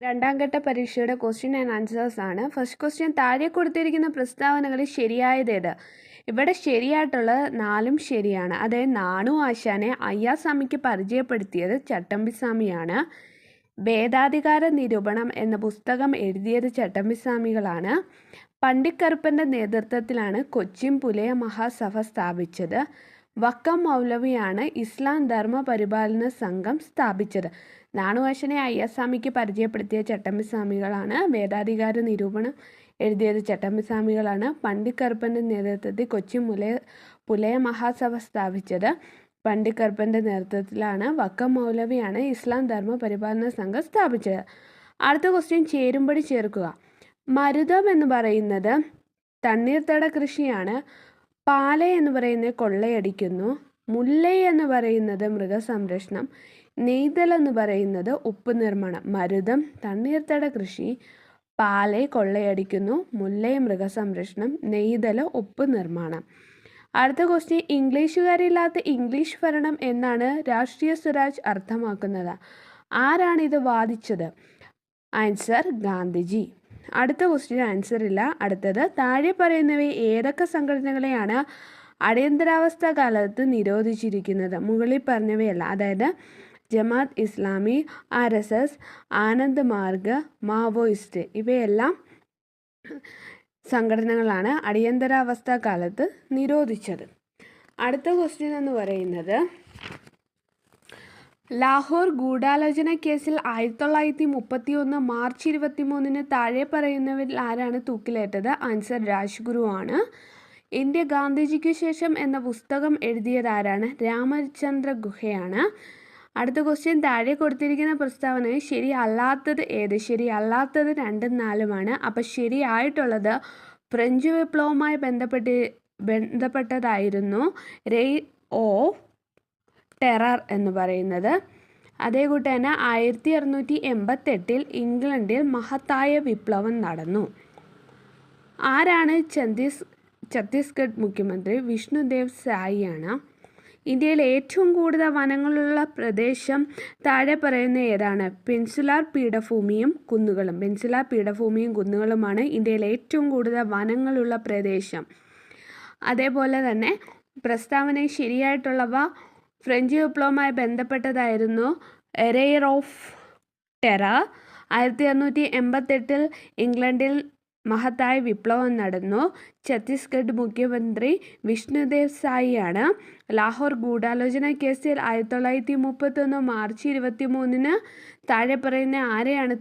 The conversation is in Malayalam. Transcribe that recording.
രണ്ടാം ഘട്ട പരീക്ഷയുടെ ക്വസ്റ്റ്യൻ ആൻഡ് ആൻസേഴ്സ് ആണ്. ഫസ്റ്റ് ക്വസ്റ്റ്യൻ, താഴെ കൊടുത്തിരിക്കുന്ന പ്രസ്താവനകളിൽ ശരിയായതേത്? ഇവിടെ ശരിയായിട്ടുള്ളത് 4ഉം ശരിയാണ്. അതായത് നാണു ആശാനെ അയ്യാസ്വാമിക്ക് പരിചയപ്പെടുത്തിയത് ചട്ടമ്പിസ്വാമിയാണ്. വേദാധികാര നിരൂപണം എന്ന പുസ്തകം എഴുതിയത് ചട്ടമ്പിസ്വാമികളാണ്. പണ്ഡിറ്റ് കറുപ്പൻ്റെ നേതൃത്വത്തിലാണ് കൊച്ചിൻ പുലയ മഹാസഭ സ്ഥാപിച്ചത്. വക്കം മൗലവിയാണ് ഇസ്ലാം ധർമ്മ പരിപാലന സംഘം സ്ഥാപിച്ചത്. നാണു ആശാനെ അയ്യാസ്വാമിക്ക് പരിചയപ്പെടുത്തിയ ചട്ടമ്പിസ്വാമികളാണ്. വേദാധികാര നിരൂപണം എഴുതിയത് ചട്ടമ്പിസ്വാമികളാണ്. പണ്ഡിറ്റ് കറുപ്പൻ്റെ നേതൃത്വത്തിൽ കൊച്ചിൻ പുലയ മഹാസഭ സ്ഥാപിച്ചത് പണ്ഡിറ്റ് കറുപ്പൻ്റെ നേതൃത്വത്തിലാണ്. വക്കം മൗലവിയാണ് ഇസ്ലാം ധർമ്മ പരിപാലന സംഘം സ്ഥാപിച്ചത്. അടുത്ത ക്വസ്റ്റ്യൻ, ചേരുംപടി ചേർക്കുക. മരുതം എന്ന് പറയുന്നത് തണ്ണീർത്തട കൃഷിയാണ്. പാല എന്ന് പറയുന്നത് കൊള്ളയടിക്കുന്നു. മുല്ലൈ എന്ന് പറയുന്നത് മൃഗസംരക്ഷണം. നെയ്തൽ എന്ന് പറയുന്നത് ഉപ്പ് നിർമ്മാണം. മരുതം തണ്ണീർത്തട കൃഷി, പാല കൊള്ളയടിക്കുന്നു, മുല്ലൈ മൃഗസംരക്ഷണം, നെയ്തൽ ഉപ്പ് നിർമ്മാണം. അടുത്ത ക്വസ്റ്റ്യൻ, ഇംഗ്ലീഷുകാരില്ലാത്ത ഇംഗ്ലീഷ് ഭരണം എന്നാണ് രാഷ്ട്രീയ സ്വരാജ് അർത്ഥമാക്കുന്നത്? ആരാണിത് വാദിച്ചത്? ആൻസർ ഗാന്ധിജി. അടുത്ത ക്വസ്റ്റ്യൻ ആൻസർ ഇല്ല. അടുത്തത്, താഴെ പറയുന്നവയെ ഏതൊക്കെ സംഘടനകളെയാണ് അടിയന്തരാവസ്ഥ കാലത്ത് നിരോധിച്ചിരിക്കുന്നത്? മുകളിൽ പറഞ്ഞവയല്ല. അതായത് ജമാഅത്ത് ഇസ്ലാമി, RSS, ആനന്ദ് മാർഗ്, മാവോയിസ്റ്റ്, ഇവയെല്ലാം സംഘടനകളാണ് അടിയന്തരാവസ്ഥ കാലത്ത് നിരോധിച്ചത്. അടുത്ത ക്വസ്റ്റ്യൻ എന്ന് പറയുന്നത്, ലാഹോർ ഗൂഢാലോചന കേസിൽ 1931 മാർച്ച് 23 താഴെ പറയുന്നവരിൽ ആരാണ് തൂക്കിലേറ്റത്? ആൻസർ രാജ്ഗുരു ആണ്. ഇന്ത്യ ഗാന്ധിജിക്ക് ശേഷം എന്ന പുസ്തകം എഴുതിയത് ആരാണ്? രാമചന്ദ്ര ഗുഹയാണ്. അടുത്ത ക്വസ്റ്റ്യൻ, താഴെ കൊടുത്തിരിക്കുന്ന പ്രസ്താവന ശരിയല്ലാത്തത് ഏത്? ശരിയല്ലാത്തത് 2ഉം 4ഉമാണ്. അപ്പം ശരിയായിട്ടുള്ളത് ഫ്രഞ്ച് വിപ്ലവവുമായി ബന്ധപ്പെട്ടതായിരുന്നു റെയ്ൻ ഓഫ് ടെറർ എന്ന് പറയുന്നത്. അതേകൂട്ട് തന്നെ 1688 ഇംഗ്ലണ്ടിൽ മഹത്തായ വിപ്ലവം നടന്നു. ആരാണ് ഛത്തീസ്ഗഡ് മുഖ്യമന്ത്രി? വിഷ്ണുദേവ് സായിയാണ്. ഇന്ത്യയിൽ ഏറ്റവും കൂടുതൽ വനങ്ങളുള്ള പ്രദേശം താഴെ പറയുന്ന ഏതാണ്? പെൻസുലാർ പീഠഭൂമിയും കുന്നുകളും. പെൻസുലാർ പീഠഭൂമിയും കുന്നുകളുമാണ് ഇന്ത്യയിൽ ഏറ്റവും കൂടുതൽ വനങ്ങളുള്ള പ്രദേശം. അതേപോലെ തന്നെ പ്രസ്താവന ശരിയായിട്ടുള്ളവ ഫ്രഞ്ച് വിപ്ലവവുമായി ബന്ധപ്പെട്ടതായിരുന്നു. റെയ്ൻ ഓഫ് ടെറർ 1688 ഇംഗ്ലണ്ടിൽ മഹത്തായ വിപ്ലവം നടന്നു. ഛത്തീസ്ഗഡ് മുഖ്യമന്ത്രി വിഷ്ണുദേവ് സായിയാണ്. ലാഹോർ ഗൂഢാലോചന കേസിൽ 1931 മാർച്ച് 23 താഴെ പറയുന്ന ആരെയാണ്